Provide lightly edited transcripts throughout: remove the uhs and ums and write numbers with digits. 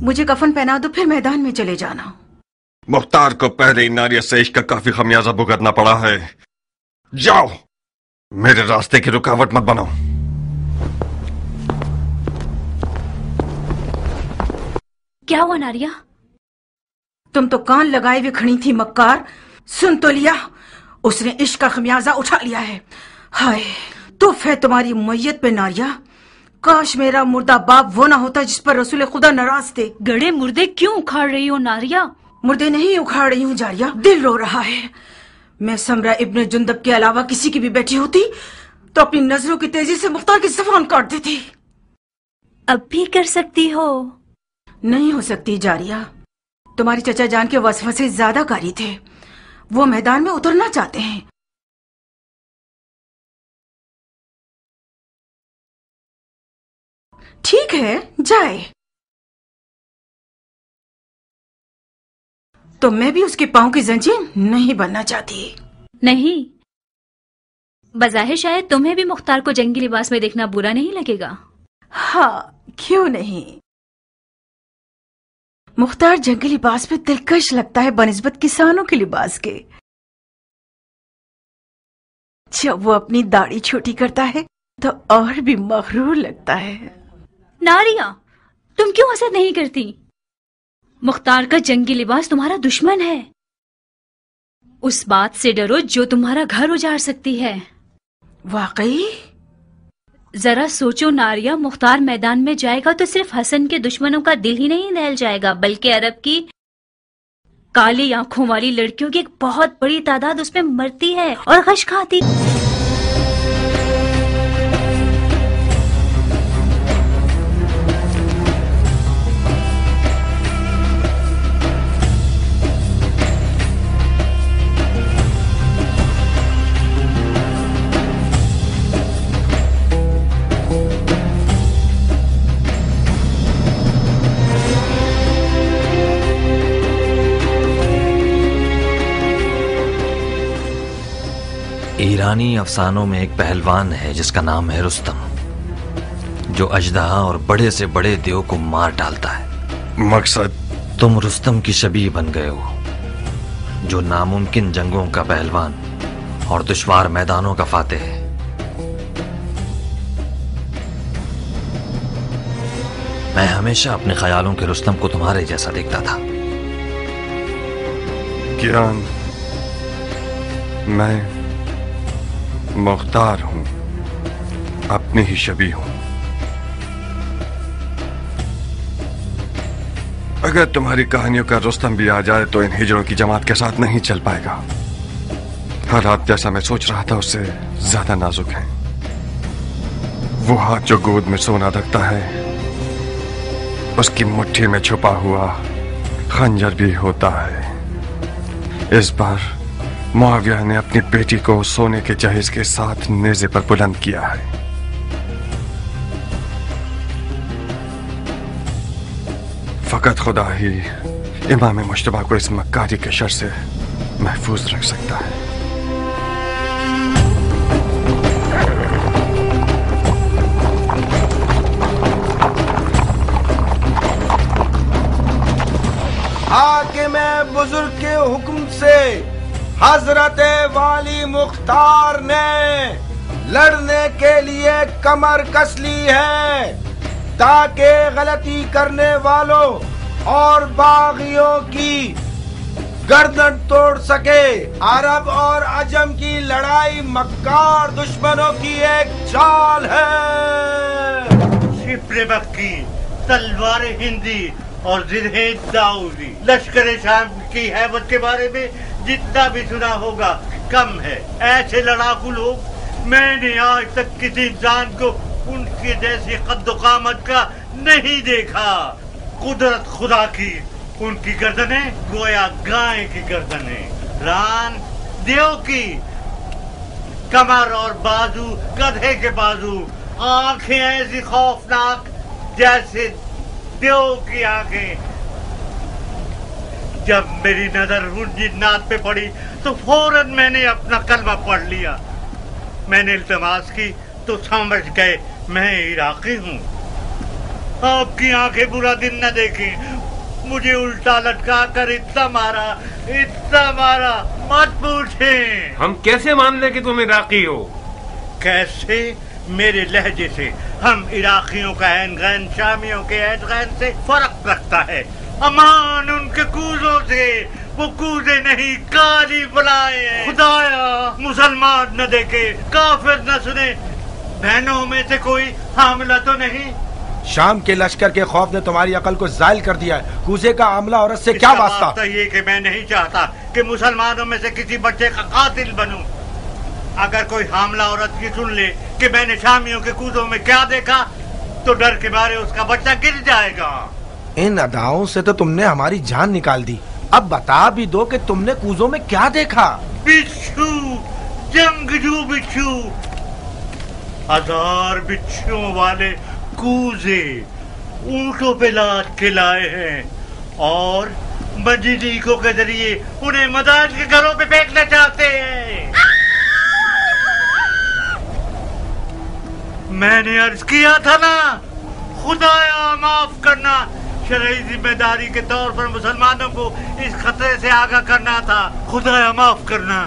मुझे कफन पहना दो, फिर मैदान में चले जाना। मुख्तार को पहले ही नारिया से इश्क का काफी खमियाजा भुगतना पड़ा है। जाओ, मेरे रास्ते की रुकावट मत बनाओ। क्या हुआ नारिया? तुम तो कान लगाए हुए खड़ी थी मक्कार। सुन तो लिया, उसने इश्क का खमियाजा उठा लिया है। हाय तूफ है तुम्हारी मैयत पे नारिया। काश मेरा मुर्दा बाप वो ना होता जिस पर रसूल खुदा नाराज थे। गड़े मुर्दे क्यों उखाड़ रही हो नारिया? मुर्दे नहीं उखाड़ रही हूँ जारिया, दिल रो रहा है। मैं समरा इब्न जुंदब के अलावा किसी की भी बेटी होती तो अपनी नजरों की तेजी से मुख्तार की ज़बान काट देती। अब भी कर सकती हो। नहीं हो सकती जारिया। तुम्हारी चचा जान के वसवसे ज्यादा कारी थे। वो मैदान में उतरना चाहते हैं। ठीक है जाए, तो मैं भी उसके पांव की जंजीर नहीं बनना चाहती। नहीं, बज़ाहिर शायद तुम्हें भी मुख्तार को जंगी लिबास में देखना बुरा नहीं लगेगा। हाँ क्यों नहीं। मुख्तार जंगी लिबास में दिलकश लगता है बनिस्बत किसानों के लिबास के। जब वो अपनी दाढ़ी छोटी करता है तो और भी मगरूर लगता है। नारिया, तुम क्यों हसद नहीं करती? मुख्तार का जंगी लिबास तुम्हारा दुश्मन है। उस बात से डरो जो तुम्हारा घर उजाड़ सकती है। वाकई? जरा सोचो नारिया, मुख्तार मैदान में जाएगा तो सिर्फ हसन के दुश्मनों का दिल ही नहीं दहल जाएगा, बल्कि अरब की काली आंखों वाली लड़कियों की एक बहुत बड़ी तादाद उसमें मरती है और गश खाती। ईरानी अफसानों में एक पहलवान है जिसका नाम है रुस्तम, जो अजदहा और बड़े से बड़े देव को मार डालता है। मकसद? तुम रुस्तम की शबीह बन गए हो, जो नामुमकिन जंगों का पहलवान और दुश्वार मैदानों का फातेह है। मैं हमेशा अपने ख्यालों के रुस्तम को तुम्हारे जैसा देखता था। कियान, मैं मुख्तार हूं, अपनी ही शबीह हूं। अगर तुम्हारी कहानियों का रुस्तम भी आ जाए तो इन हिजड़ों की जमात के साथ नहीं चल पाएगा। हालात जैसा मैं सोच रहा था उससे ज्यादा नाजुक हैं। वो हाथ जो गोद में सोना रखता है, उसकी मुट्ठी में छुपा हुआ खंजर भी होता है। इस बार मुआविया ने अपनी बेटी को सोने के जहेज के साथ नेज़े पर बुलंद किया है। फकत खुदा ही इमाम मुश्तबा को इस मक्कारी के शर से महफूज रख सकता है। हाकिम बुजुर्ग के हुक्म से हजरत वाली मुख्तार ने लड़ने के लिए कमर कस ली है, ताकि गलती करने वालों और बागियों की गर्दन तोड़ सके। अरब और अजम की लड़ाई मक्कार दुश्मनों की एक चाल है। शिप्रे मक्की, तलवार हिंदी और जिरहे दाऊदी, लश्कर शाम की हैबत के बारे में जितना भी सुना होगा कम है। ऐसे लड़ाकू लोग मैंने आज तक किसी इंसान को उनके जैसी कद्दो कामत का नहीं देखा। कुदरत खुदा की, उनकी गर्दनें गोया गाय की गर्दनें, रान देव की, कमर और बाजू गधे के बाजू, आंखें ऐसी खौफनाक जैसे देव की आंखें। जब मेरी नजर उन जिन्नात पे पड़ी तो फौरन मैंने अपना कलमा पढ़ लिया। मैंने इल्तमास की तो समझ गए मैं इराकी हूँ। आपकी आंखें बुरा दिन न देखें, मुझे उल्टा लटका कर इतना मारा, मत पूछें। हम कैसे मान लें कि तुम इराकी हो? कैसे? मेरे लहजे से हम इराकियों का ऐन गैन शामियों के ऐन गैन से फर्क रखता है। अमान उनके कूजों से, वो कूदे नहीं काली बुलाए। खुदाया मुसलमान न देखे, काफिर न सुने, बहनों में से कोई हामिला तो नहीं? शाम के लश्कर के खौफ ने तुम्हारी अकल को जायल कर दिया है। कूजे का आमला औरत से क्या वास्ता? तो ये कि मैं नहीं चाहता कि मुसलमानों में से किसी बच्चे का कातिल बनूं। अगर कोई हामला औरत की सुन ले कि मैंने शामियों के कूदों में क्या देखा, तो डर के मारे उसका बच्चा गिर जाएगा। इन अदाओं से तो तुमने हमारी जान निकाल दी। अब बता भी दो कि तुमने कूजों में क्या देखा? बिच्छू, जंगजू बिच्छू, 1000 बिच्छुओं वाले कूजे ऊंटों पे लाद के लाए हैं और मजदूरों के जरिए उन्हें मदान के घरों पे फेंकना चाहते हैं। मैंने अर्ज किया था ना, खुदाया माफ करना, शरई जिम्मेदारी के तौर पर मुसलमानों को इस खतरे से आगाह करना था। खुदाया माफ करना।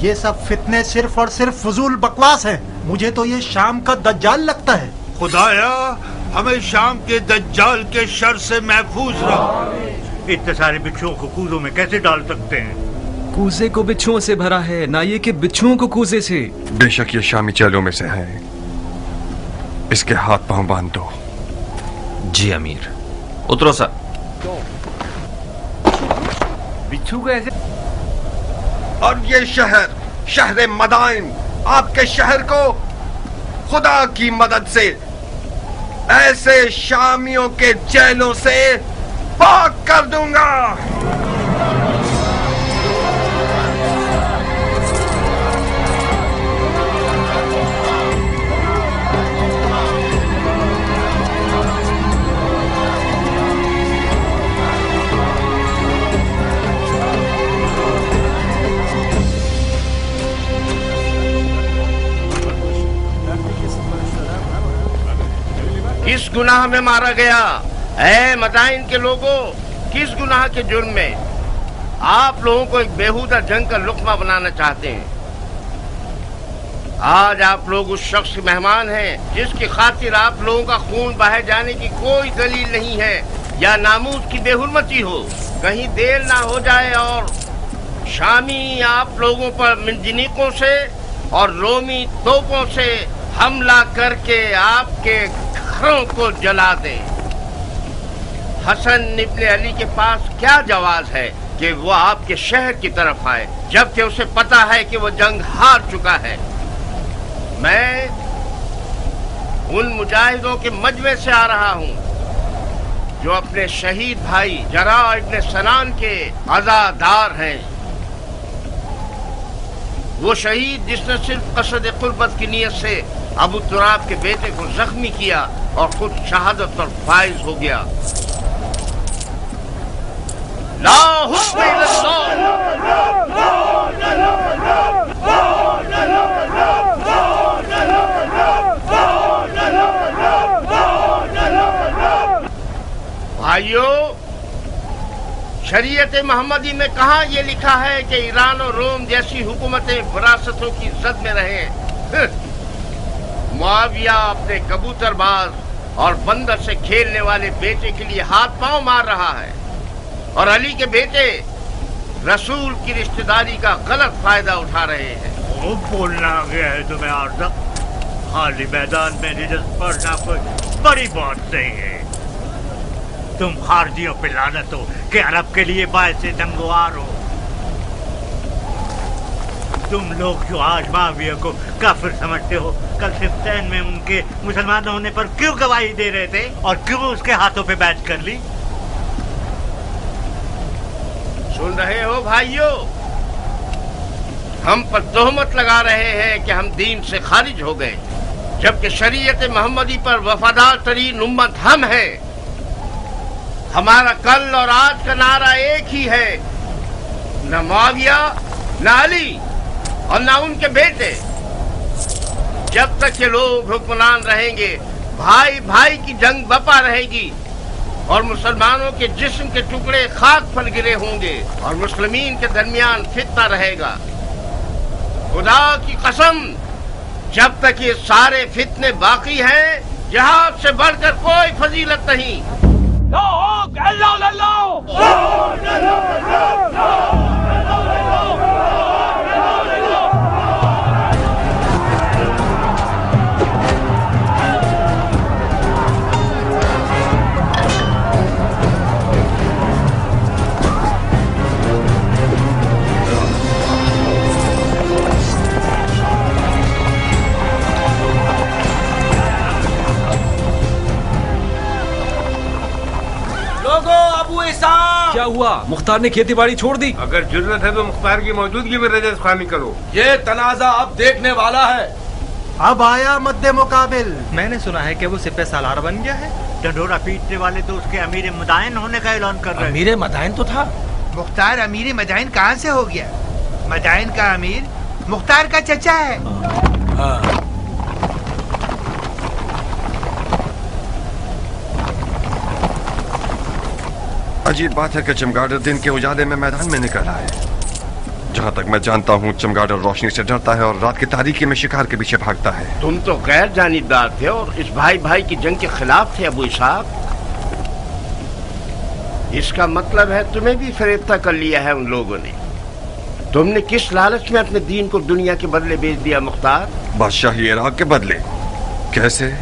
ये सब फितने सिर्फ और सिर्फ फजूल बकवास है। मुझे तो ये शाम का दज्जाल लगता है। खुदाया हमें शाम के दज्जाल के शर से महफूज रख। इतने सारे बिच्छुओं को कूजों में कैसे डाल सकते हैं? कूजे को बिच्छुओं से भरा है, ना ये कि बिच्छुओं को कूजे से। बेशक ये शामी चेलों में से है, इसके हाथ पांव बांध दो। जी अमीर। उतरो सर। बिच्छू को ऐसे। और ये शहर मदाइन, आपके शहर को खुदा की मदद से ऐसे शामियों के जेलों से पाक कर दूंगा। किस गुनाह में मारा गया? ऐ मदाइन के लोगों, किस गुनाह के जुर्म में? आप लोगों को एक बेहुदा जंग का लुक्मा बनाना चाहते हैं। आज आप लोग उस शख्स के मेहमान हैं जिसकी खातिर आप लोगों का खून बहाए जाने की कोई दलील नहीं है या नामूस की बेहुरमती हो। कहीं देर ना हो जाए और शामी आप लोगों पर मिंजनीकों से और रोमी तोपों से हमला करके आपके घरों को जला दे। हसन इब्ने अली के पास क्या जवाज है कि वो आपके शहर की तरफ आए जबकि उसे पता है कि वो जंग हार चुका है। मैं उन मुजाहिदों के मजमे से आ रहा हूँ जो अपने शहीद भाई जरा इब्ने सनान के अज़ादार हैं। वो शहीद जिसने सिर्फ कसद कुर्बत की नीयत से अबू तुराब के बेटे को जख्मी किया और खुद शहादत पर फाइज हो गया। ला हुक्म भाइयों, शरीयत मोहम्मदी में कहाँ ये लिखा है कि ईरान और रोम जैसी हुकूमतें विरासतों की जद में रहें? मुआविया अपने कबूतरबाज और बंदर से खेलने वाले बेटे के लिए हाथ पांव मार रहा है और अली के बेटे रसूल की रिश्तेदारी का गलत फायदा उठा रहे हैं। वो बोलना आ गया है तुम्हें आज तक? खाली मैदान में रिजल्ट पढ़ना कोई बड़ी बात नहीं है। तुम खारजियों पे लानत हो कि अरब के लिए बायस नंगवार हो। तुम लोग जो आज मुआविया को काफिर समझते हो, कल सिफ्तैन में उनके मुसलमान होने पर क्यों गवाही दे रहे थे और क्यों उसके हाथों पे बैच कर ली? सुन रहे हो भाइयों, हम पर तोहमत लगा रहे हैं कि हम दीन से खारिज हो गए, जबकि शरीयत मोहम्मदी पर वफादार तरीन उम्मत हम हैं। हमारा कल और आज का नारा एक ही है, न मुआविया, न अली और न उनके बेटे। जब तक ये लोग हुक्मरान रहेंगे, भाई भाई की जंग बपा रहेगी। और मुसलमानों के जिस्म के टुकड़े खाक पर गिरे होंगे और मुस्लिमीन के दरमियान फितना रहेगा। खुदा की कसम, जब तक ये सारे फितने बाकी हैं, जिहाद से बढ़कर कोई फजीलत नहीं। क्या हुआ? मुख्तार ने खेती बाड़ी छोड़ दी? अगर जरूरत है तो मुख्तार की मौजूदगी में रजस खानी करो। ये तनाजा अब देखने वाला है। अब आया मद्दे मुकाबिल। मैंने सुना है कि वो सिपह सालार बन गया है। ढंढोरा पीटने वाले तो उसके अमीर मदाइन होने का ऐलान कर रहे हैं। अमीर मदाइन तो था। मुख्तार अमीर मदाइन कहाँ से हो गया? मदाइन का अमीर मुख्तार का चचा है। अजीब बात है कि चमगादड़ दिन के उजाले में मैदान में निकला है। जहाँ तक मैं जानता हूँ, चमगादड़ रोशनी से डरता है और रात की तारीकी में शिकार के पीछे भागता है। तुम तो गैर जानिबदार थे और इस भाई भाई की जंग के खिलाफ थे अबू इसहाक। इसका मतलब है तुम्हें भी फरेफ्ता कर लिया है उन लोगों ने। तुमने किस लालच में अपने दीन को दुनिया के बदले बेच दिया मुख्तार? बादशाही इराक के बदले? कैसे?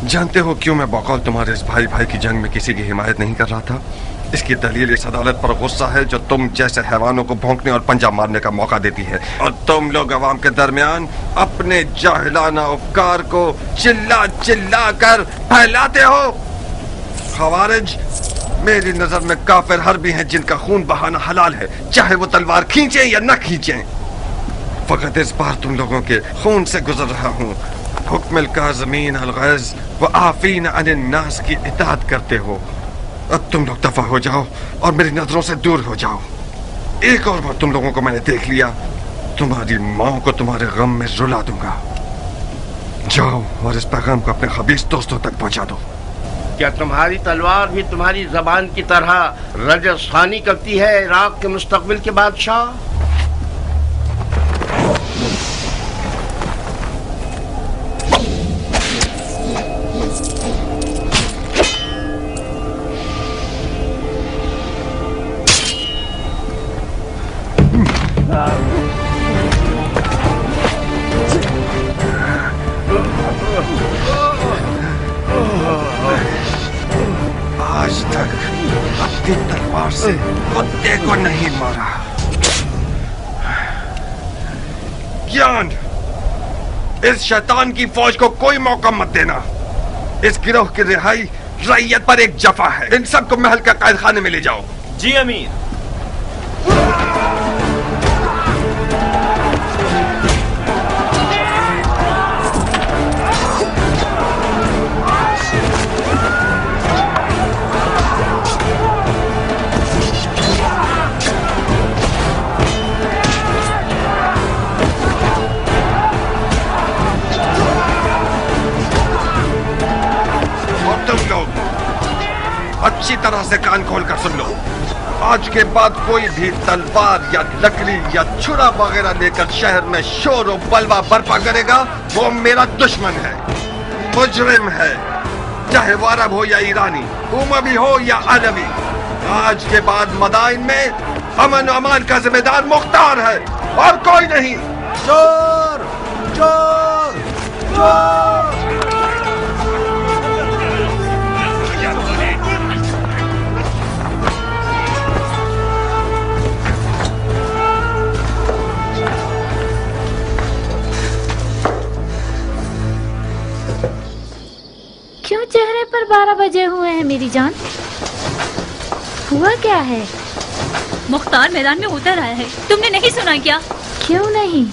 जानते हो क्यों मैं बकौल तुम्हारे इस भाई भाई की जंग में किसी की हिमायत नहीं कर रहा था? इसकी दलील इस अदालत पर गुस्सा है जो तुम जैसे हैवानों को भौंकने और पंजा मारने का मौका देती है, और तुम लोग अवाम के दरमियान अपने जाहिलाना अफकार को चिल्ला चिल्ला कर फैलाते हो। खवारिज मेरी नजर में काफिर हर्बी हैं जिनका खून बहाना हलाल है, चाहे वो तलवार खींचे या न खींचे। फकत इस बार तुम लोगों के खून से गुजर रहा हूँ। हुक्म काज़मीन अल-गैज़ व आफ़ीन अन-नास की इताअत करते हो। अब तुम लोग दफा हो जाओ और मेरी नजरों से दूर हो जाओ। एक और बार तुम लोगों को मैंने देख लिया, तुम्हारी माँ को तुम्हारे गम में रुला दूंगा। जाओ और इस पैगाम को अपने खबीस दोस्तों तक पहुंचा दो। क्या तुम्हारी तलवार भी तुम्हारी जबान की तरह रजस खानी करती है इराक के मुस्तकबिल के बादशाह? आज तक अपनी तलवार से कुत्ते को नहीं मारा। ज्ञान, इस शैतान की फौज को कोई मौका मत देना। इस गिरोह की रिहाई रैयत पर एक जफा है। इन सबको महल का कैद खाने में ले जाओ। जी अमीर। अच्छी तरह से कान खोल कर सुन लो। आज के बाद कोई भी तलवार या लकड़ी या छुरा वगैरह लेकर शहर में शोर और बलवा बर्पा करेगा, वो मेरा दुश्मन है, मुजरिम है, चाहे वो अरब हो या ईरानी, उमवी हो या अरबी। आज के बाद मदाइन में अमन और अमान का जिम्मेदार मुख्तार है और कोई नहीं। चोर चोर चोर। क्यों चेहरे पर 12 बजे हुए हैं मेरी जान? हुआ क्या है? मुख्तार मैदान में उतर आया है, तुमने नहीं सुना क्या? क्यों नहीं?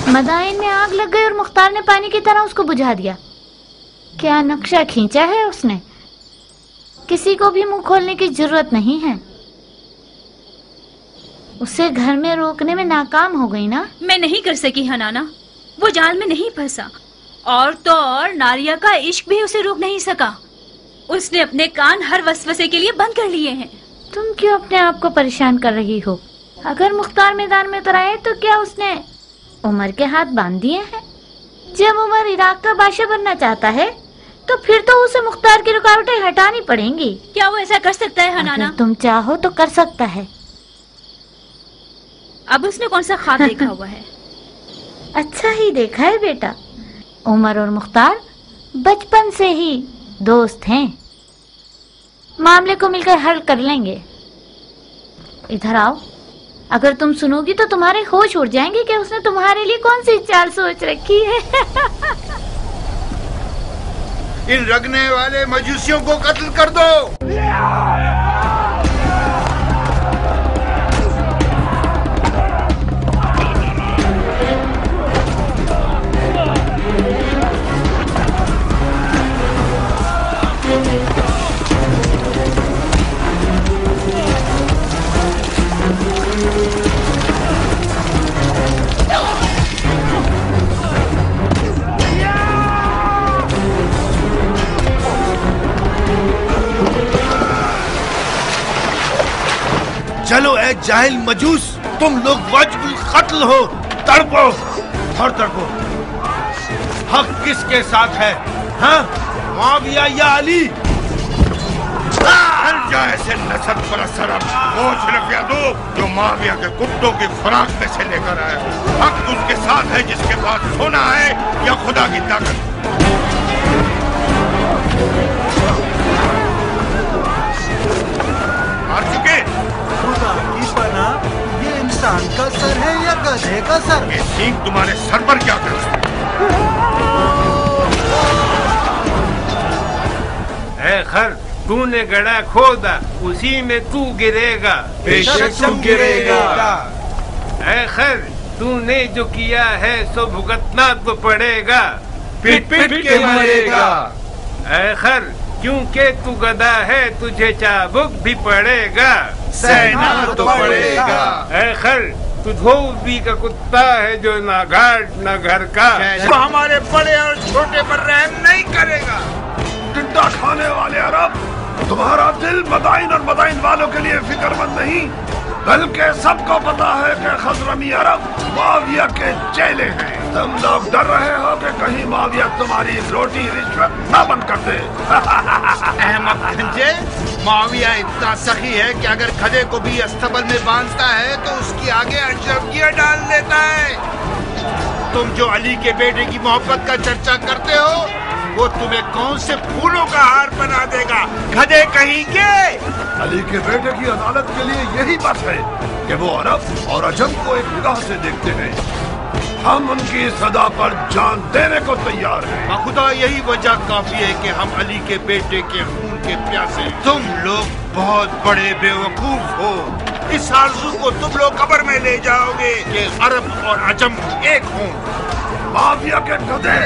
मदाइन में आग लग गई और मुख्तार ने पानी की तरह उसको बुझा दिया। क्या नक्शा खींचा है उसने? किसी को भी मुंह खोलने की जरूरत नहीं है। उसे घर में रोकने में नाकाम हो गई ना? मैं नहीं कर सकी हनाना, वो जाल में नहीं फंसा, और तो और नारिया का इश्क भी उसे रोक नहीं सका। اس نے اپنے کان ہر وسوسے کے لیے بند کر لیے ہیں۔ تم کیوں اپنے آپ کو پریشان کر رہی ہو؟ اگر مختار میدان میں اتر آئے تو کیا اس نے عمر کے ہاتھ باندھ دیے ہیں؟ جب عمر عراق کا بادشاہ بننا چاہتا ہے تو پھر تو اسے مختار کی رکاوٹیں ہٹانی پڑیں گی۔ کیا وہ ایسا کر سکتا ہے حنانا؟ اگر تم چاہو تو کر سکتا ہے۔ اب اس نے کون سا خواب دیکھا ہوا ہے؟ اچھا ہی دیکھا ہے بیٹا، عمر اور مختار بچپن سے ہی دوست ہیں، معاملے کو مل کر حل کر لیں گے۔ ادھر آؤ، اگر تم سنو گی تو تمہارے ہوش اڑ جائیں گے کہ اس نے تمہارے لیے کون سی چال سوچ رکھی ہے۔ ان رگنے والے مجوسیوں کو قتل کر دو۔ چلو اے جاہل مجوس، تم لوگ واجب القتل ہو، تڑپو اور تڑپو۔ حق کس کے ساتھ ہے؟ ہاں، معاویہ یا علی؟ ہر جائے ایسے نسب پرست سرب وہ صرف یا دو جو معاویہ کے کتوں کی خوراک میں سے لے کر آئے۔ حق اس کے ساتھ ہے جس کے پاس سونا ہے یا خدا کی طاقت۔ مار چکے؟ خدا کی پناہ، یہ انسان کا سر ہے یا گدھے کا سر؟ یہ سینگ تمہارے سر پر کیا کر سکتے؟ اے خر، تو نے گڑھا کھودا، اسی میں تو گرے گا۔ بے شک تم گرے گا۔ اے خر، تو نے جو کیا ہے سو بھگتنا تو پڑے گا۔ پٹ پٹ کے مرے گا۔ اے خر، کیونکہ تو گدھا ہے تجھے چابک بھی پڑے گا۔ سہنا تو پڑے گا۔ اے خر، تو دھوبی کا کتا ہے جو نہ گھاٹ نہ گھر کا۔ وہ ہمارے بڑے اور چھوٹے پر رحم نہیں کرے گا۔ ٹنڈا کھانے والے عرب، تمہارا دل مدائن اور مدائن والوں کے لیے فکر مند نہیں، بلکہ سب کو پتا ہے کہ خضرمی عرب معاویہ کے چیلے ہیں۔ تم لوگ ڈر رہے ہو کہ کہیں معاویہ تمہاری روٹی رشوت نہ بند کر دے۔ احمد گنجے، معاویہ اتنا سخی ہے کہ اگر گدھے کو بھی استبل میں باندھتا ہے تو اس کی آگے اشرفیاں ڈال دیتا ہے۔ تم جو علی کے بیٹے کی محبت کا چرچا کرتے ہو، وہ تمہیں کون سے پھولوں کا ہار بنا دے گا، گدھے کہیں گے؟ علی کے بیٹے کی عدالت کے لیے یہی بات ہے کہ وہ عرب اور عجم کو ایک نگاہ سے دیکھتے ہیں۔ ہم ان کی صدا پر جان دینے کو تیار ہیں۔ بخدا یہی وجہ کافی ہے کہ ہم علی کے بیٹے کے خون کے پیاسے۔ تم لوگ بہت بڑے بے وقوف ہو۔ اس آرزو کو تم لوگ قبر میں لے جاؤ گے کہ عرب اور عجم ایک ہوں۔ معاویہ کے گدھے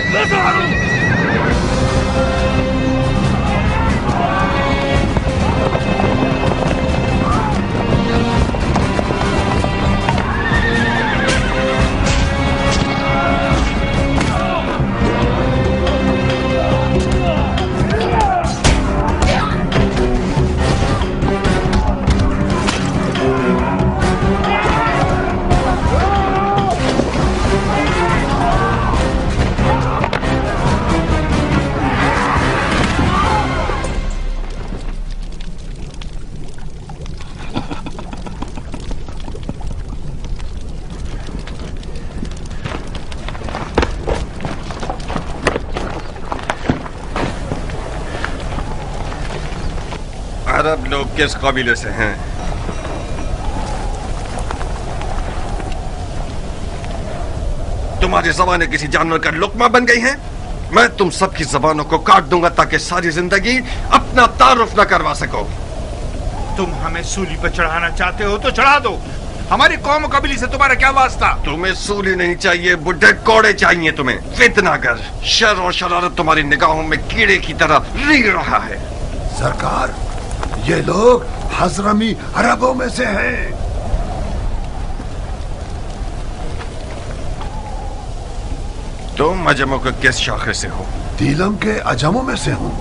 عرب لوگ کس قبیلے سے ہیں؟ تمہاری زبانیں کسی جانور کا لقمہ بن گئی ہیں؟ میں تم سب کی زبانوں کو کاٹ دوں گا تاکہ ساری زندگی اپنا تعارف نہ کروا سکو۔ تم ہمیں سولی پر چڑھانا چاہتے ہو تو چڑھا دو، ہماری قوم و قبیلے سے تمہارا کیا واسطہ؟ تمہیں سولی نہیں چاہیے، بڈھے کوڑے چاہیے تمہیں۔ فتنہ گر، شر اور شرارت تمہاری نگاہوں میں کیڑے کی طرح ریڑھ رہا ہے۔ سرکار، یہ لوگ حضرمی عربوں میں سے ہیں۔ تم عجموں کے کس شاخے سے ہو؟ دیلم کے عجموں میں سے ہوں۔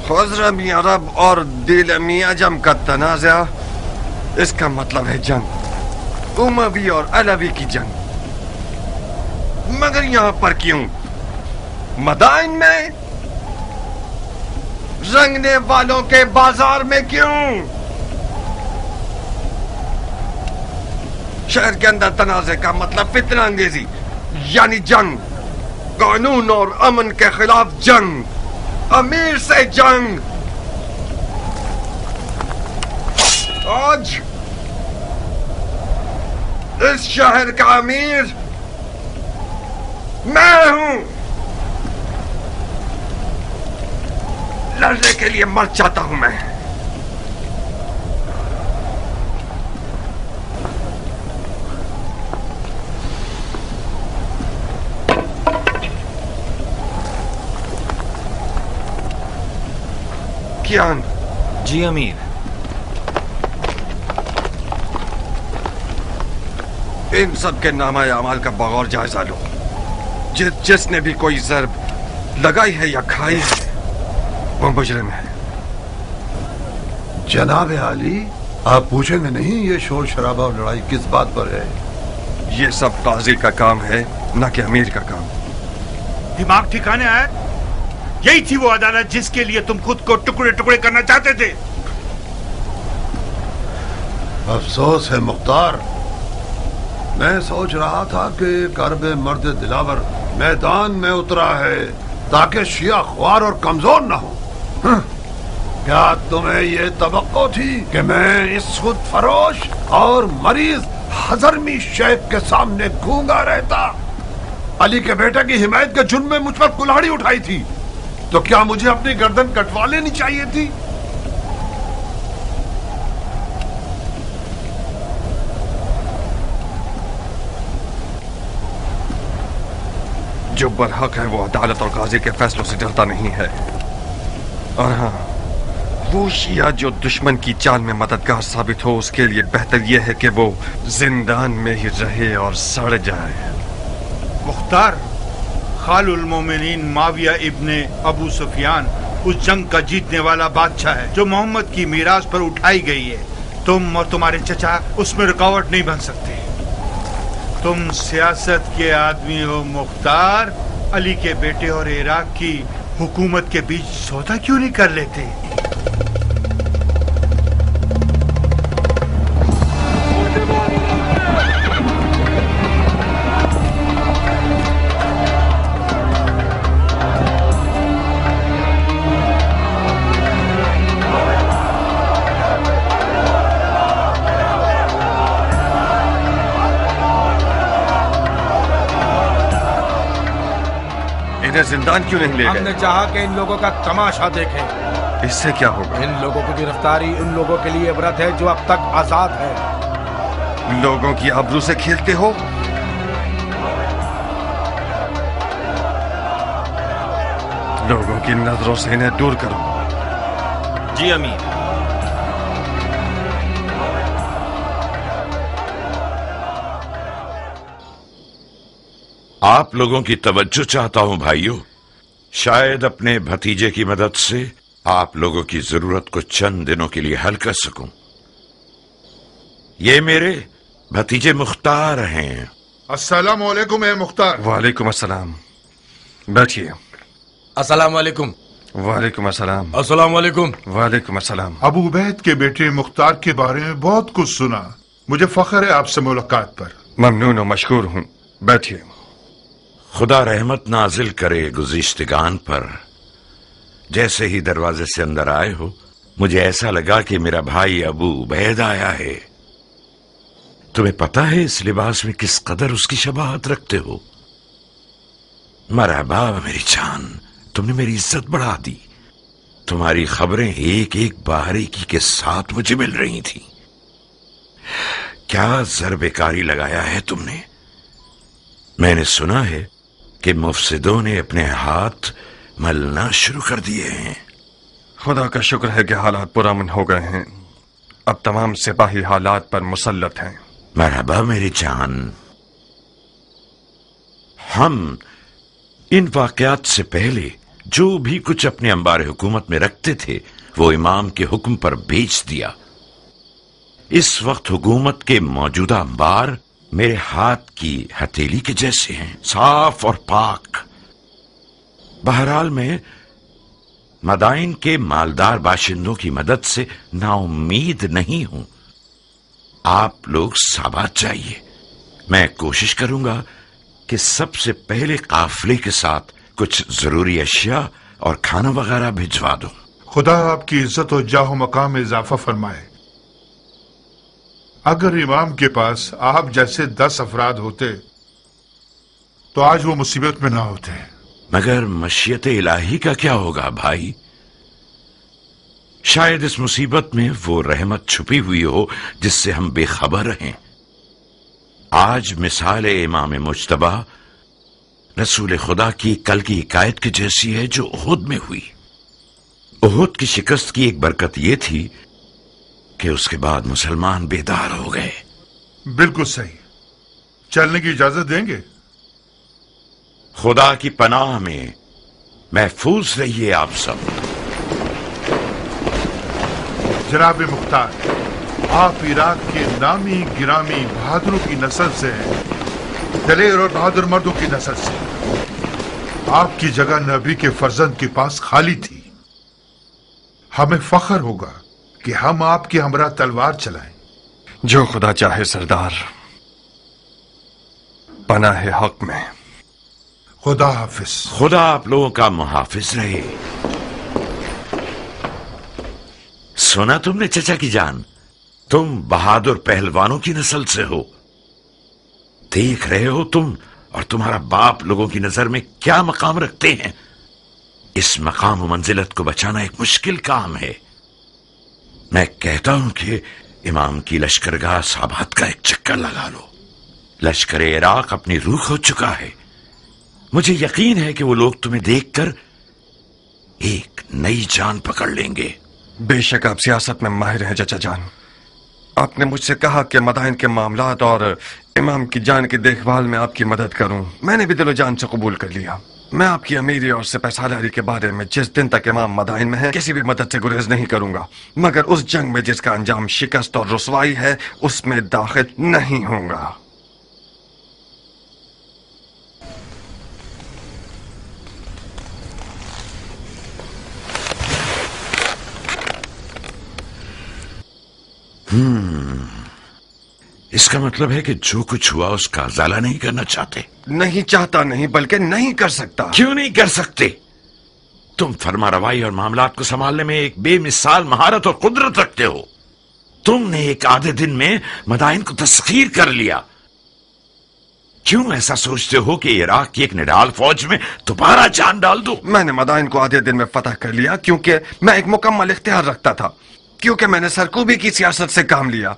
خزرمی عرب اور دیلمی عجم کا تنازع، اس کا مطلب ہے جنگ، اموی اور علوی کی جنگ۔ مگر یہاں پر کیوں؟ مدائن میں، رنگنے والوں کے بازار میں کیوں؟ شہر کے اندر تنازع کا مطلب فتنہ انگیزی، یعنی جنگ، قانون اور امن کے خلاف جنگ، امیر سے جنگ۔ آج اس شہر کا امیر میں ہوں۔ لڑنے کے لیے مر جاتا ہوں میں۔ کیان؟ جی امیر۔ ان سب کے نامہ اعمال کا بغور جائزہ لو۔ جس نے بھی کوئی ضرب لگائی ہے یا کھائی ہے وہ مجرم ہے۔ جناب عالی، آپ پوچھیں گے نہیں یہ شور شرابہ اور لڑائی کس بات پر ہے؟ یہ سب قاضی کا کام ہے، نہ کہ امیر کا کام۔ دماغ ٹھکانے آیا؟ یہی تھی وہ عدالت جس کے لیے تم خود کو ٹکڑے ٹکڑے کرنا چاہتے تھے؟ افسوس ہے مختار، میں سوچ رہا تھا کہ کرب مرد دلاور میدان میں اترا ہے تاکہ شیعہ خوار اور کمزور نہ ہو۔ کیا تمہیں یہ توقع تھی کہ میں اس خود فروش اور مریض حضرمی شیخ کے سامنے گونگا رہتا؟ علی کے بیٹے کی حمایت کے جرم میں مجھ پر کلاڑی اٹھائی تھی، تو کیا مجھے اپنی گردن کٹوا لینی چاہیے تھی؟ جو برحق ہے وہ عدالت اور قاضی کے فیصلوں سے ڈرتا نہیں ہے، اور ہاں وہ شیعہ جو دشمن کی چال میں مددگار ثابت ہو، اس کے لیے بہتر یہ ہے کہ وہ زندان میں ہی رہے اور سڑ جائے۔ مختار، خال المومنین معاویہ ابن ابو سفیان اس جنگ کا جیتنے والا بادشاہ ہے جو محمد کی میراث پر اٹھائی گئی ہے۔ تم اور تمہارے چچا اس میں رکاوٹ نہیں بن سکتے۔ تم سیاست کے آدمی ہو مختار، علی کے بیٹے اور عراق کی حکومت کے بیچ سودا کیوں نہیں کر لیتے؟ زندان کیوں نہیں لے گئے؟ ہم نے چاہا کہ ان لوگوں کا تماشا دیکھیں۔ اس سے کیا ہوگا؟ ان لوگوں کی گرفتاری ان لوگوں کے لیے عبرت ہے جو اب تک آزاد ہے۔ لوگوں کی آبرو سے کھیلتے ہو؟ لوگوں کی نظروں سے انہیں دور کرو۔ جی امیر۔ آپ لوگوں کی توجہ چاہتا ہوں بھائیوں، شاید اپنے بھتیجے کی مدد سے آپ لوگوں کی ضرورت کو چند دنوں کے لیے حل کر سکوں۔ یہ میرے بھتیجے مختار ہیں۔ السلام علیکم اے مختار۔ وعلیکم السلام، بیٹھیے۔ السلام علیکم۔ وعلیکم السلام۔ السلام علیکم۔ وعلیکم السلام۔ ابو عبید کے بیٹے مختار کے بارے میں بہت کچھ سنا، مجھے فخر ہے آپ سے ملاقات پر۔ ممنون و مشکور ہوں، بیٹھیے۔ خدا رحمت نازل کرے گزشتگان پر۔ جیسے ہی دروازے سے اندر آئے ہو مجھے ایسا لگا کہ میرا بھائی ابو عبید آیا ہے۔ تمہیں پتہ ہے اس لباس میں کس قدر اس کی شباہت رکھتے ہو؟ مرحبا میری جان، تم نے میری عزت بڑھا دی۔ تمہاری خبریں ایک ایک باریکی کے ساتھ مجھے مل رہی تھیں۔ کیا ضرب کاری لگایا ہے تم نے؟ میں نے سنا ہے کہ مفسدوں نے اپنے ہاتھ ملنا شروع کر دیے ہیں۔ خدا کا شکر ہے کہ حالات پرامن ہو گئے ہیں، اب تمام سپاہی حالات پر مسلط ہیں۔ مرحبا میری جان۔ ہم ان واقعات سے پہلے जो भी कुछ अपने अंबार हुकूमत में रखते थे वो इमाम के हुक्म पर बेच दिया। इस वक्त हुकूमत के मौजूदा अंबार मेरे हाथ की हथेली के जैसे हैं, साफ और पाक। बहरहाल मैं मदाइन के मालदार बाशिंदों की मदद से नाउम्मीद नहीं हूं। आप लोग साबात चाहिए। मैं कोशिश करूंगा कि सबसे पहले काफिले के साथ कुछ जरूरी अशिया और खाना वगैरह भिजवा दूं। खुदा आपकी इज्जत और जाहो मकाम में इजाफा फरमाए। अगर इमाम के पास आप जैसे 10 अफराद होते तो आज वो मुसीबत में ना होते। मगर मशीयत इलाही का क्या होगा भाई? शायद इस मुसीबत में वो रहमत छुपी हुई हो जिससे हम बेखबर हैं। आज मिसाल इमाम मुज्तबा रसूल खुदा की कल की हिकायत की जैसी है जो उहुद में हुई। उहुद की शिकस्त की एक बरकत ये थी कि उसके बाद मुसलमान बेदार हो गए। बिल्कुल सही। चलने की इजाजत देंगे? खुदा की पनाह में महफूज रहिए आप सब। जनाब मुख्तार, आप इराक के नामी गिरामी बहादुरों की नस्ल से हैं, दलेर और बहादुर मर्दों की नस्ल से। आपकी जगह नबी के फर्जंद के पास खाली थी। हमें फख्र होगा कि हम आपके हमरा तलवार चलाएं। जो खुदा चाहे सरदार, पनाह हक में। खुदा हाफिज। खुदा आप लोगों का मुहाफिज रहे। सुना तुमने चचा की जान, तुम बहादुर पहलवानों की नस्ल से हो। देख रहे हो तुम और तुम्हारा बाप लोगों की नजर में क्या मकाम रखते हैं। इस मकाम और मंजिलत को बचाना एक मुश्किल काम है। मैं कहता हूं कि इमाम की लश्करगाह साबात का एक चक्कर लगा लो। लश्कर इराक अपनी रूह खो चुका है। मुझे यकीन है कि वो लोग तुम्हें देखकर एक नई जान पकड़ लेंगे। बेशक आप सियासत में माहिर हैं चचा जान। आपने मुझसे कहा कि मदाइन के मामलात और इमाम की जान की देखभाल में आपकी मदद करूं। मैंने भी दिलो जान से कबूल कर लिया। मैं आपकी अमीरी और सिपहसालारी के बारे में जिस दिन तक इमाम मदाइन में है किसी भी मदद से गुरेज नहीं करूंगा, मगर उस जंग में जिसका अंजाम शिकस्त और रुसवाई है उसमें दाखिल नहीं होऊंगा। इसका मतलब है कि जो कुछ हुआ उसका अजाला नहीं करना चाहते। नहीं चाहता नहीं, बल्कि नहीं कर सकता। क्यों नहीं कर सकते? तुम फरमा रवाई और मामलात को संभालने में एक बेमिसाल महारत और कुदरत रखते हो। तुमने एक आधे दिन में मदाइन को तस्खीर कर लिया। क्यों ऐसा सोचते हो कि इराक की एक निडाल फौज में दोबारा जान डाल दो? मैंने मदाइन को आधे दिन में फतह कर लिया क्योंकि मैं एक मुकम्मल इख्तियार रखता था, क्योंकि मैंने सरकूबी की सियासत से काम लिया।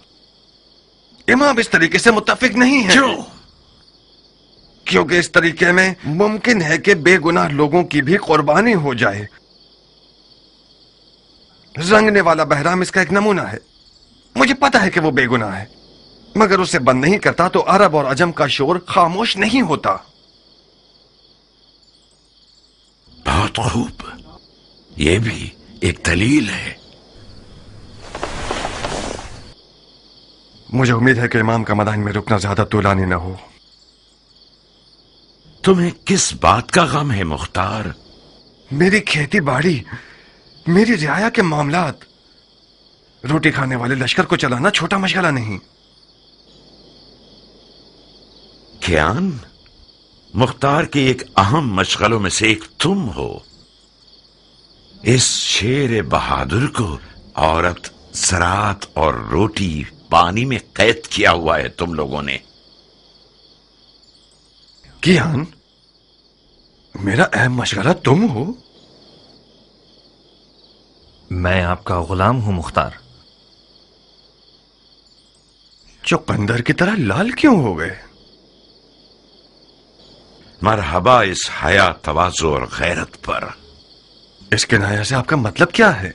इमाम इस तरीके से मुत्तफिक नहीं है। क्यों? क्योंकि इस तरीके में मुमकिन है कि बेगुनाह लोगों की भी कुर्बानी हो जाए। रंगने वाला बहराम इसका एक नमूना है। मुझे पता है कि वो बेगुनाह है, मगर उसे बंद नहीं करता तो अरब और अजम का शोर खामोश नहीं होता। बहुत खूब, यह भी एक दलील है। मुझे उम्मीद है कि इमाम का मदाइन में रुकना ज्यादा तूलानी न हो। तुम्हें किस बात का गम है मुख्तार? मेरी खेती बाड़ी, मेरी रियाया के मामलात। रोटी खाने वाले लश्कर को चलाना छोटा मशगला नहीं। कियान, मुख्तार के एक अहम मशगलों में से एक तुम हो। इस शेर बहादुर को औरत, ज़राअत और रोटी पानी में कैद किया हुआ है तुम लोगों ने। कियान, मेरा अहम मशगला तुम हो? मैं आपका गुलाम हूं मुख्तार। चुकंदर की तरह लाल क्यों हो गए? मरहबा इस हया, तवाज़ु और गैरत पर। इस किनाया से आपका मतलब क्या है?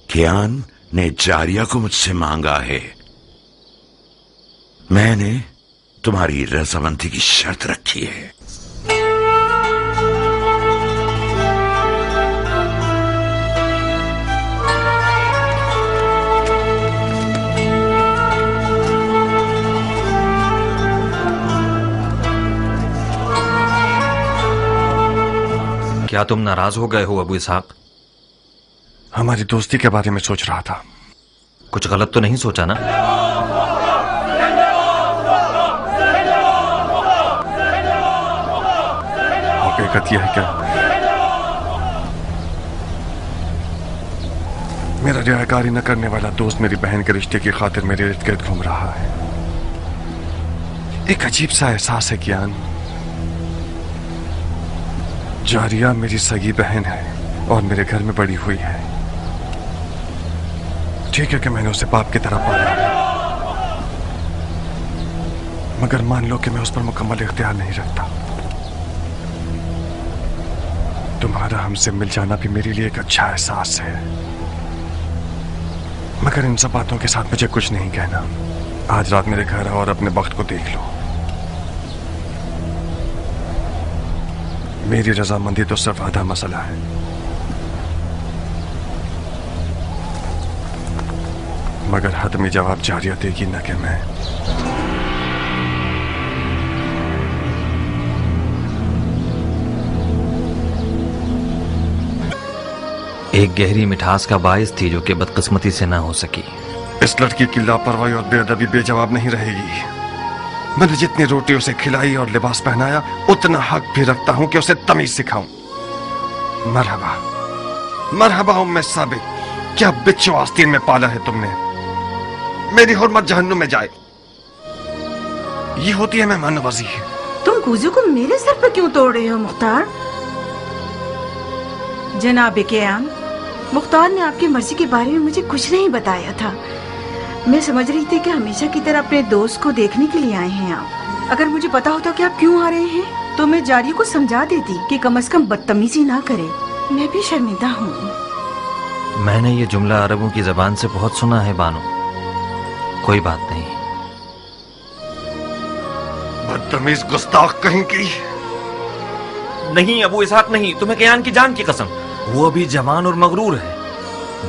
कियान ने जारिया को मुझसे मांगा है। मैंने तुम्हारी रजामंदी की शर्त रखी है। کیا تم ناراض ہو گئے ہو ابو اسحاق؟ ہماری دوستی کے بارے میں سوچ رہا تھا. کچھ غلط تو نہیں سوچا نا؟ حقیقت یہ ہے کہ میرا رعایکاری نہ کرنے والا دوست میری بہن کے رشتے کی خاطر میرے ارد گرد گھوم رہا ہے. ایک عجیب سا احساس ہے کیان. جاریہ میری سگی بہن ہے اور میرے گھر میں بڑی ہوئی ہے. ٹھیک ہے کہ میں نے اسے باپ کی طرح پالا ہے، مگر مان لو کہ میں اس پر مکمل اختیار نہیں رکھتا. تمہارا ہم سے مل جانا بھی میرے لیے ایک اچھا احساس ہے، مگر ان سب باتوں کے ساتھ مجھے کچھ نہیں کہنا. آج رات میرے گھر آؤ اور اپنے وقت کو دیکھ لو. میری رضامندی تو صرف آدھا مسئلہ ہے. مگر حتمی جواب جاریہ دے گی نہ کہ میں. ایک گہری مٹھاس کا باعث تھی جو کہ بدقسمتی سے نہ ہو سکی. اس لڑکی کی لاپرواہی اور بے ادبی بے جواب نہیں رہے گی. میں نے جتنی روٹی اسے کھلائی اور لباس پہنایا اتنا حق بھی رکھتا ہوں کہ اسے تمیز سکھاؤں. مرحبا مرحبا ام ثابت، کیا بچو آستین میں پالا ہے تم نے. میری حرمت جہنم میں جائے. یہ ہوتی ہے مہمان نوازی. تم کوزے کو میرے سر پہ کیوں توڑ رہے ہو مختار؟ جناب قیام، مختار نے آپ کی مرضی کے بارے میں مجھے کچھ نہیں بتایا تھا. میں سمجھ رہی تھی کہ ہمیشہ کی طرح اپنے دوست کو دیکھنے کے لیے آئے ہیں آپ. اگر مجھے پتا ہوتا کہ آپ کیوں آ رہے ہیں تو میں جاریہ کو سمجھا دیتی کہ کم از کم بدتمیزی نہ کرے. میں بھی شرمندہ ہوں. میں نے یہ جملہ عربوں کی زبان سے بہت سنا ہے بانو. کوئی بات نہیں. بدتمیز گستاخ کہیں کی. نہیں ابو اسحاق نہیں، تمہیں قیان کی جان کی قسم. وہ ابھی جوان اور مغرور ہے.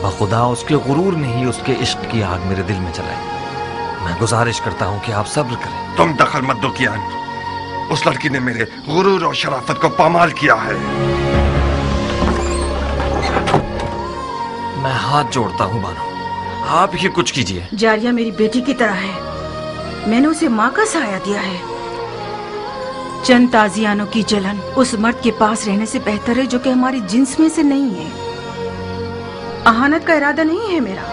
بخدا اس کے غرور نے ہی اس کے عشق کی آگ میرے دل میں چلائی. میں گزارش کرتا ہوں کہ آپ صبر کریں. تم دخل مت دو کیان. اس لڑکی نے میرے غرور اور شرافت کو پامال کیا ہے. میں ہاتھ جوڑتا ہوں بانو، آپ ہی کچھ کیجیے. جاریہ میری بیٹی کی طرح ہے. میں نے اسے ماں کا سایہ دیا ہے. چند تازیانوں کی جلن اس مرد کے پاس رہنے سے بہتر ہے جو کہ ہماری جنس میں سے نہیں ہے. اہانت کا ارادہ نہیں ہے میرا.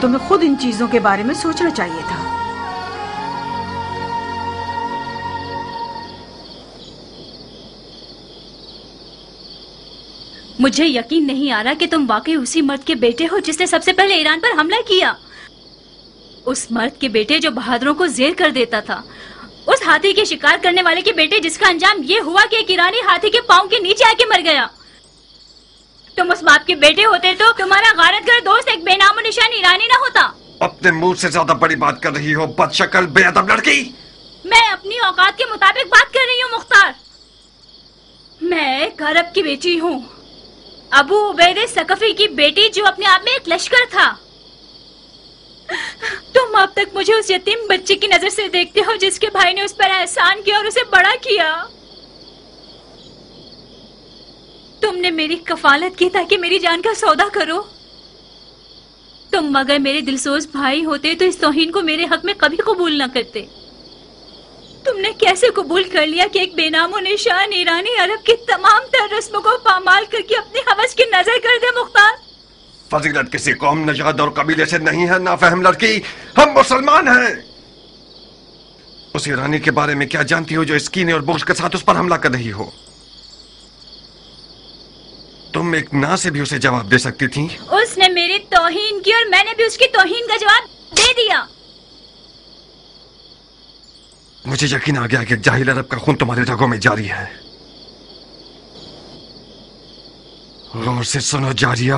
تمہیں خود ان چیزوں کے بارے میں سوچنا چاہیے تھا. مجھے یقین نہیں آ رہا کہ تم واقعی اسی مرد کے بیٹے ہو جس نے سب سے پہلے ایران پر حملہ کیا. اس مرد کے بیٹے جو بہادروں کو زیر کر دیتا تھا. اس ہاتھی کے شکار کرنے والے کے بیٹے جس کا انجام یہ ہوا کہ ایک ایرانی ہاتھی کے پاؤں کے نیچے آ کے مر گیا. تم اس باپ کے بیٹے ہوتے تو تمہارا غارت گر دوست ایک بے نام و نشان ایرانی نہ ہوتا. اپنے منہ سے زیادہ بڑی بات کر رہی ہو بد شکل بے ادب لڑکی. میں اپنی اوقات کے مطابق بات کر رہی ہوں مختار. میں ایک عرب کی بیٹی ہوں، ابو عبید ثقفی کی بیٹی جو اپنے آپ میں ایک لشکر تھا. تم اب تک مجھے اس یتیم بچے کی نظر سے دیکھتے ہو جس کے بھائی نے اس پر احسان کیا اور اسے بڑا کیا. تم نے میری کفالت کی تاکہ میری جان کا سودا کرو. تم مگر میرے دلسوز بھائی ہوتے تو اس توہین کو میرے حق میں کبھی قبول نہ کرتے. تم نے کیسے قبول کر لیا کہ ایک بے نام و نشان ایرانی عرب کی تمام تر رسموں کو پامال کر کے اپنی حوث کی نظر کر دے مختار؟ فضیلت کسی قوم نژاد اور قبیلے سے نہیں ہے نافہم لڑکی. ہم مسلمان ہیں. اس ایرانی کے بارے میں کیا جانتی ہو جو اس کینے اور بغض کے ساتھ اس پر حملہ کر رہی ہو؟ تم ایک نا سے بھی اسے جواب دے سکتی تھی. اس نے میری توہین کی اور میں نے بھی اس کی توہین کا جواب دے دیا. مجھے یقین آ گیا کہ جاہل عرب کا خون تمہارے رگوں میں جاری ہے. غور سے سنو جاریہ.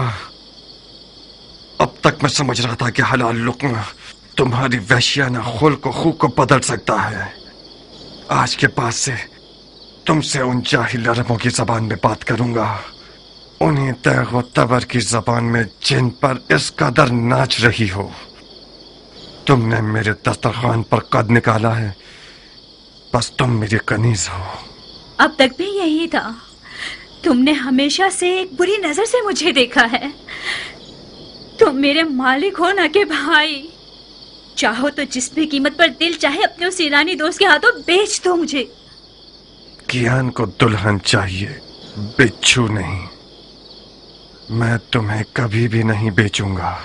اب تک میں سمجھ رہا تھا کہ حلال لقمہ تمہاری وحشیانہ خلق و خو کو بدل سکتا ہے. آج کے بعد سے تم سے ان جاہل عربوں کی زبان میں بات کروں گا، انہیں تیغ و تبر کی زبان میں جن پر اس قدر ناچ رہی ہو. تم نے میرے دسترخوان پر قد نکالا ہے، بس تم میری کنیز ہو. اب تک بھی یہی تھا. तुम ने हमेशा से एक बुरी नजर से मुझे देखा है। तुम मेरे मालिक हो ना कि भाई। चाहो तो जिस भी कीमत पर दिल चाहे अपने उस ईरानी दोस्त के हाथों बेच दो मुझे। कियान को दुल्हन चाहिए, बिच्छू नहीं। मैं तुम्हें कभी भी नहीं बेचूंगा।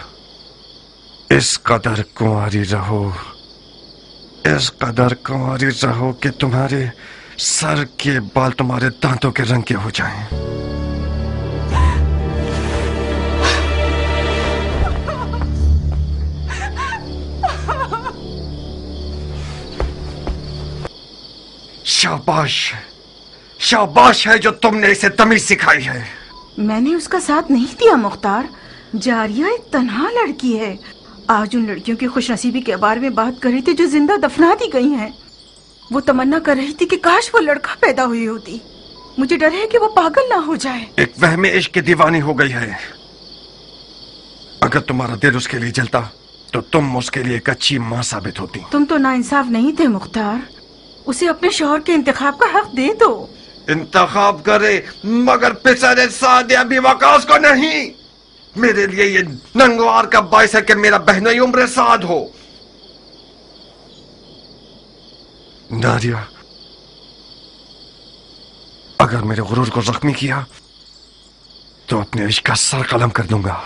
इस कदर कुंवारी रहो, इस कदर कुंवारी रहो कि तुम्हारे सर के बाल तुम्हारे दांतों के रंग के हो जाएं। शाबाश, शाबाश है जो तुमने इसे तमीज सिखाई है। मैंने उसका साथ नहीं दिया मुख्तार। जारिया एक तन्हा लड़की है। आज उन लड़कियों की खुशनसीबी के बारे में बात कर रही थी जो जिंदा दफना दी गई हैं। वो तमन्ना कर रही थी कि काश वो लड़का पैदा हुई होती। मुझे डर है कि वो पागल ना हो जाए। एक वहमे इश्क की दीवानी हो गई है। अगर तुम्हारा दिल उसके लिए जलता तो तुम उसके लिए एक अच्छी माँ साबित होती। तुम तो नाइंसाफ नहीं थे मुख्तार। उसे अपने शौहर के इंतखाब का हक दे दो। इंतखाब करे मगर पिसरे सादिया भी वकास को नहीं। मेरे लिए ये नंगवार का बाइस है कि मेरा बहनोई उम्र साद हो। नारिया, अगर मेरे गुरूर को जख्मी किया तो अपने इश्क का सर कलम कर दूंगा।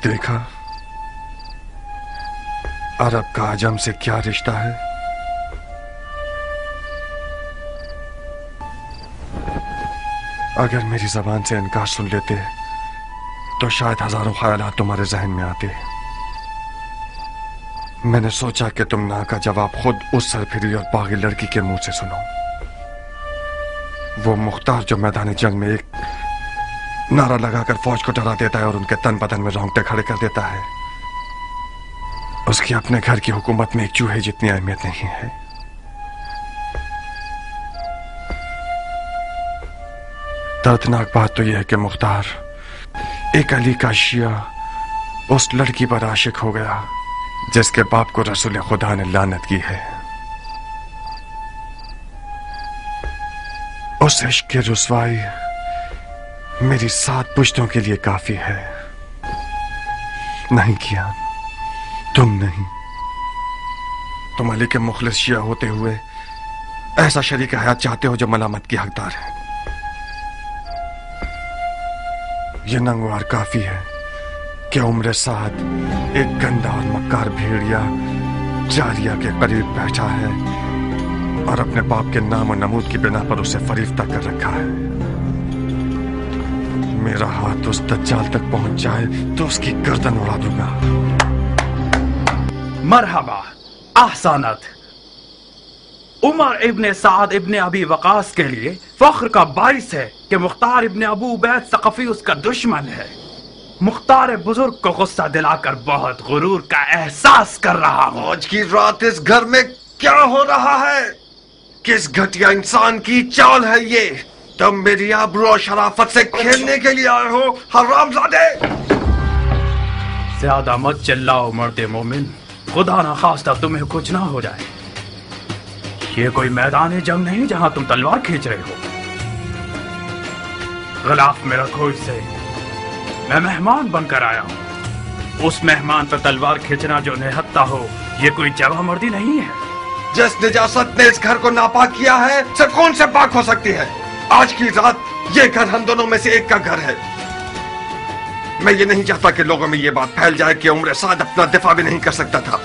देखा अरब का आजम से क्या रिश्ता है। अगर मेरी जबान से इनकार सुन लेते तो शायद हजारों ख्यालात तुम्हारे जहन में आते। मैंने सोचा कि तुम ना का जवाब खुद उस सरफिरी और बागी लड़की के मुंह से सुनो। वो मुख्तार जो मैदान जंग में एक नारा लगाकर फौज को डरा देता है और उनके तन बदन में रोंगटे खड़े कर देता है, उसकी अपने घर की हुकूमत में एक चूहे जितनी अहमियत नहीं है। दर्दनाक बात तो यह है कि मुख्तार एक अली का शिया उस लड़की पर आशिक हो गया जिसके बाप को रसूल खुदा ने लानत की है। उस इश्क की रुसवाई मेरी 7 पुश्तों के लिए काफी है। नहीं किया, तुम नहीं। तुम अली के मुखलिस शिया होते हुए ऐसा शरीक हयात चाहते हो जो मलामत की हकदार है। यह नंगवार काफी है कि उम्र साद एक गंदा और मक्कार भेड़िया जारिया के करीब बैठा है और अपने बाप के नाम और नमूद की बिना पर उसे फरीफ्ता कर रखा है। मेरा हाथ उस दज्जाल तक पहुंच जाए तो उसकी गर्दन उड़ा दूंगा। मरहबा, ahsanat। उमर इब्ने साद इब्ने अबी वकास के लिए फख्र का बाइस है कि मुख्तार इब्ने अबू उबैद सक़फ़ी उसका दुश्मन है। मुख्तार बुजुर्ग को गुस्सा दिलाकर बहुत गुरूर का एहसास कर रहा हूँ। आज की रात इस घर में क्या हो रहा है? किस घटिया इंसान की चाल है ये? तुम मेरी आबरू और शराफत से खेलने के लिए आए हो हरामजादे। ज्यादा मत चिल्लाओ मर्दे मोमिन, खुदा ना खास्ता तुम्हें कुछ ना हो जाए। ये कोई मैदान जंग नहीं जहां तुम तलवार खींच रहे हो। गिलाफ में रखो इसे। मैं मेहमान बनकर आया हूँ। उस मेहमान पर तलवार खींचना जो निहत्ता हो, ये कोई जवां मर्दी नहीं है। जिस निजासत ने इस घर को नापाक किया है सिर्फ कौन से पाक हो सकती है। आज की रात ये घर हम दोनों में से एक का घर है। मैं ये नहीं चाहता कि लोगों में ये बात फैल जाए कि उम्र साद अपना दिफा भी नहीं कर सकता था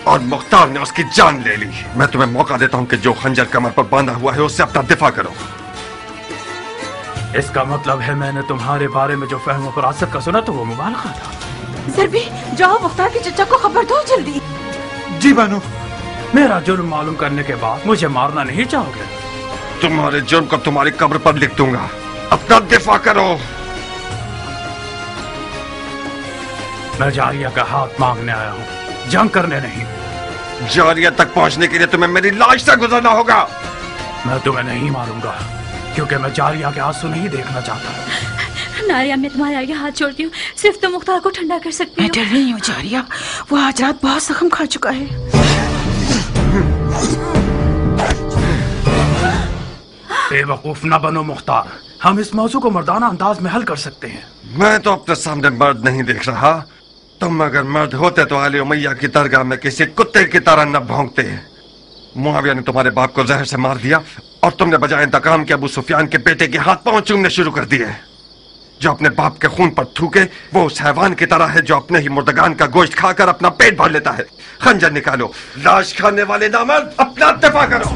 और मुख्तार ने उसकी जान ले ली। मैं तुम्हें मौका देता हूं कि जो खंजर कमर पर बांधा हुआ है उससे अपना दिफा करो। इसका मतलब है मैंने तुम्हारे बारे में जो फहम फरासत का सुना तो वो मुबालगा था। ज़रबी, जाओ मुख्तार के चचा को खबर दो जल्दी। जी बानो। میرا جرم معلوم کرنے کے بعد مجھے مارنا نہیں چاہو گے؟ تمہارے جرم کو تمہاری قبر پر لکھ دوں گا. اپنا دفاع کرو. میں جاریہ کا ہاتھ مانگنے آیا ہوں, جنگ کرنے نہیں. جاریہ تک پہنچنے کے لیے تمہیں میری لاش سے گزرنا ہوگا. میں تمہیں نہیں ماروں گا کیونکہ میں جاریہ کے آنسو نہیں دیکھنا چاہتا. ناریہ, میں تمہارے آگے ہاتھ چھوڑتی ہوں, صرف تم مختار کو ٹھنڈا کر سکتی ہو. میں ڈر رہی ہوں جاریہ, وہ آج رات بہت زخم کھا چکا ہے. بے وقوف نہ بنو مختار, ہم اس موضوع کو مردانہ انداز میں حل کر سکتے ہیں. میں تو اپنے سامنے مرد نہیں دیکھ رہا. تم اگر مرد ہوتے تو علی امیہ کی درگاہ میں کسی کتے کی طرح نہ بھونکتے. معاویہ نے تمہارے باپ کو زہر سے مار دیا اور تم نے بجائے انتقام کے ابو سفیان کے بیٹے کے ہاتھ پاؤں چومنے شروع کر دیے. جو اپنے باپ کے خون پر تھوکے وہ اس حیوان کی طرح ہے جو اپنے ہی مردگان کا گوشت کھا کر اپنا پیٹ بھر لیتا ہے. خنجر نکالو, لاش کھانے والے نامرد, اپنا دفاع کرو.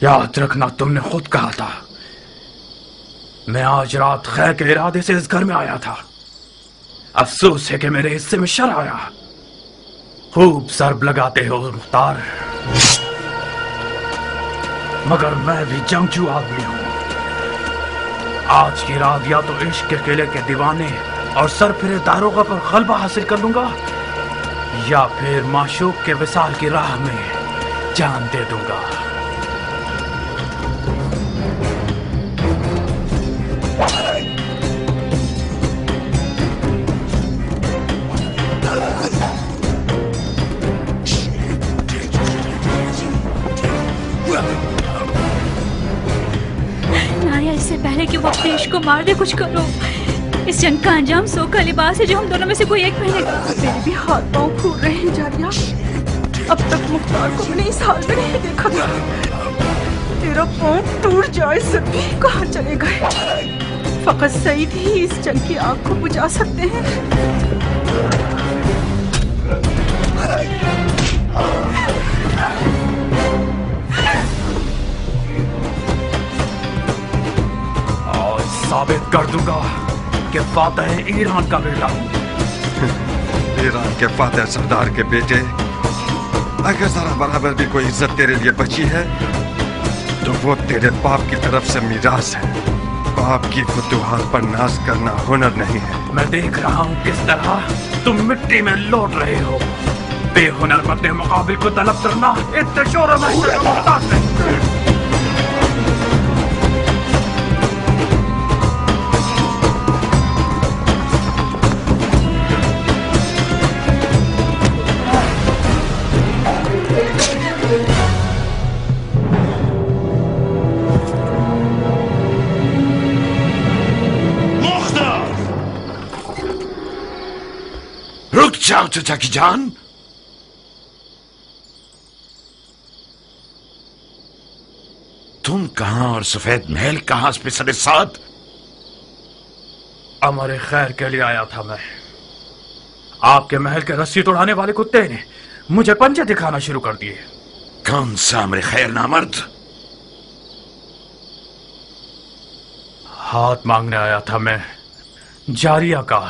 یاد رکھنا, تم نے خود کہا تھا. میں آج رات خیر کے ارادے سے اس گھر میں آیا تھا. افسوس ہے کہ میرے حصے میں شر آیا. خوب ضرب لگاتے ہو مختار, مگر میں بھی جنگجو آدمی ہوں. آج کی رات یا تو عشق کے قلعے کے دیوانے اور سرپھرے داروغہ پر غلبہ حاصل کر لوں گا, یا پھر معشوق کے وصال کی راہ میں جان دے دوں گا. اس سے پہلے کہ وہ اپنے عشق کو مار دے, کچھ کرو. اس جنگ کا انجام سو کا لباس ہے جو ہم دونوں میں سے کوئی ایک پہنے گا. میرے بھی ہاتھ پاؤں پھول رہے ہیں جاریہ. اب تک مختار کو میں نے اس حال میں نہیں دیکھا تھا. تیرا پاؤں ٹوٹ جائے سب بھی کہاں چلے گئے. فقط سعید ہی اس جنگ کی آگ کو بجھا سکتے ہیں. ثابت کر دوں گا کہ فاتح ایران کا بیٹا ہوں. ایران کے فاتح سردار کے بیٹے, اگر ذرا برابر بھی کوئی عزت تیرے لیے بچی ہے تو وہ تیرے باپ کی طرف سے میراث ہے. باپ کی فتوحات پر ناز کرنا ہنر نہیں ہے. میں دیکھ رہا ہوں کس طرح تم مٹی میں لوٹ رہے ہو. بے ہنر مت مقابل کو طلب کرنا اتشور و وحشت کا محتاج ہے. جاؤ چچا کی جان, تم کہاں اور سفید محل کہاں پہ سر ساتھ؟ امر خیر کے لیے آیا تھا میں. آپ کے محل کے رسی توڑانے والے کتے نے مجھے پنجے دکھانا شروع کر دیے. کون سا امر خیر نامرد؟ ہاتھ مانگنے آیا تھا میں جاریہ کا.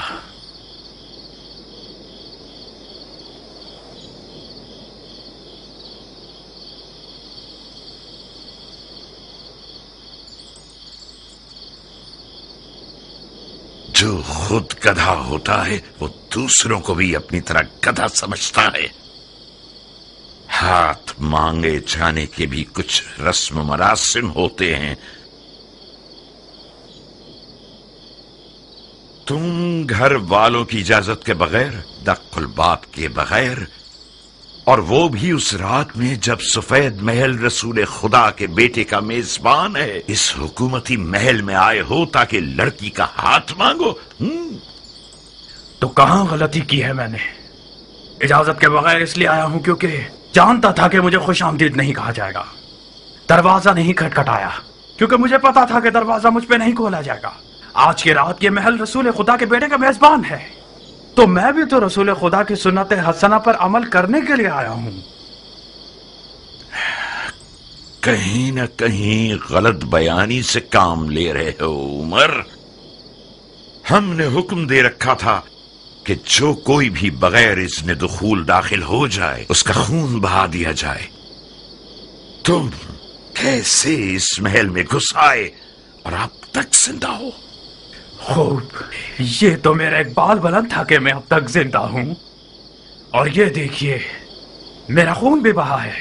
جو خود گدھا ہوتا ہے وہ دوسروں کو بھی اپنی طرح گدھا سمجھتا ہے. ہاتھ مانگے جانے کے بھی کچھ رسم و مراسم ہوتے ہیں. تم گھر والوں کی اجازت کے بغیر, دخل الباب کے بغیر, اور وہ بھی اس رات میں جب سفید محل رسول خدا کے بیٹے کا میزبان ہے, اس حکومتی محل میں آئے ہو تاکہ لڑکی کا ہاتھ مانگو. تو کہاں غلطی کی ہے میں نے؟ اجازت کے بغیر اس لیے آیا ہوں کیونکہ جانتا تھا کہ مجھے خوش آمدید نہیں کہا جائے گا. دروازہ نہیں کھٹکھٹایا کیونکہ مجھے پتا تھا کہ دروازہ مجھ پہ نہیں کھولا جائے گا. آج کی رات یہ محل رسول خدا کے بیٹے کا میزبان ہے, تو میں بھی تو رسول خدا کی سنت حسنہ پر عمل کرنے کے لیے آیا ہوں. کہیں نہ کہیں غلط بیانی سے کام لے رہے ہو عمر. ہم نے حکم دے رکھا تھا کہ جو کوئی بھی بغیر اذن دخول داخل ہو جائے اس کا خون بہا دیا جائے۔ تم کیسے اس محل میں گھس آئے اور اب تک زندہ ہو؟ خوب، یہ تو میرا اقبال بلند تھا کہ میں اب تک زندہ ہوں، اور یہ دیکھیے میرا خون بھی بہا ہے۔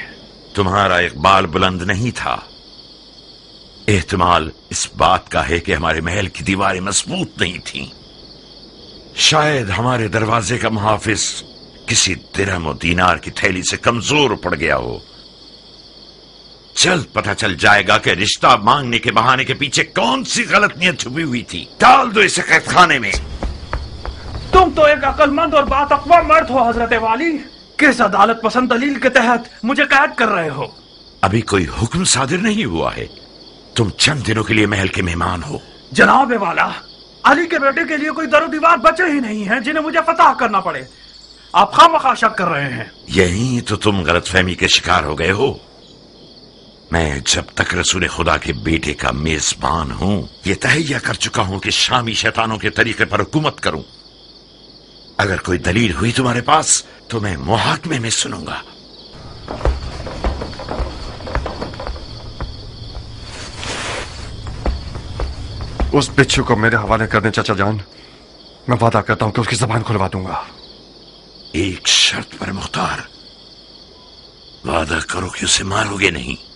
تمہارا اقبال بلند نہیں تھا، احتمال اس بات کا ہے کہ ہمارے محل کی دیواریں مضبوط نہیں تھیں۔ شاید ہمارے دروازے کا محافظ کسی درہم و دینار کی تھیلی سے کمزور پڑ گیا ہو۔ جلد پتہ چل جائے گا کہ رشتہ مانگنے کے بہانے کے پیچھے کون سی غلط نیت چھپی ہوئی تھی۔ ڈال دو اسے قید خانے میں۔ تم تو ایک عقل مند اور باتقوا مرد ہو حضرت والی، کس عدالت پسند دلیل کے تحت مجھے قید کر رہے ہو؟ ابھی کوئی حکم صادر نہیں ہوا ہے، تم چند دنوں کے لیے محل کے مہمان ہو۔ جناب والا، علی کے بیٹے کے لیے کوئی در و دیوار بچے ہی نہیں ہیں جنہیں مجھے فتح کرنا پڑے۔ آپ خواہ شک کر رہے ہیں۔ یہی تو تم غلط فہمی کے شکار ہو گئے ہو۔ میں جب تک رسول خدا کے بیٹے کا میزبان ہوں یہ تہیہ کر چکا ہوں کہ شامی شیطانوں کے طریقے پر حکومت کروں۔ اگر کوئی دلیل ہوئی تمہارے پاس تو میں محاکمے میں سنوں گا۔ اس بچھو کو میرے حوالے کر دیں چچا جان، میں وعدہ کرتا ہوں کہ اس کی زبان کھلوا دوں گا۔ ایک شرط پر مختار، وعدہ کرو کہ اسے مارو گے نہیں۔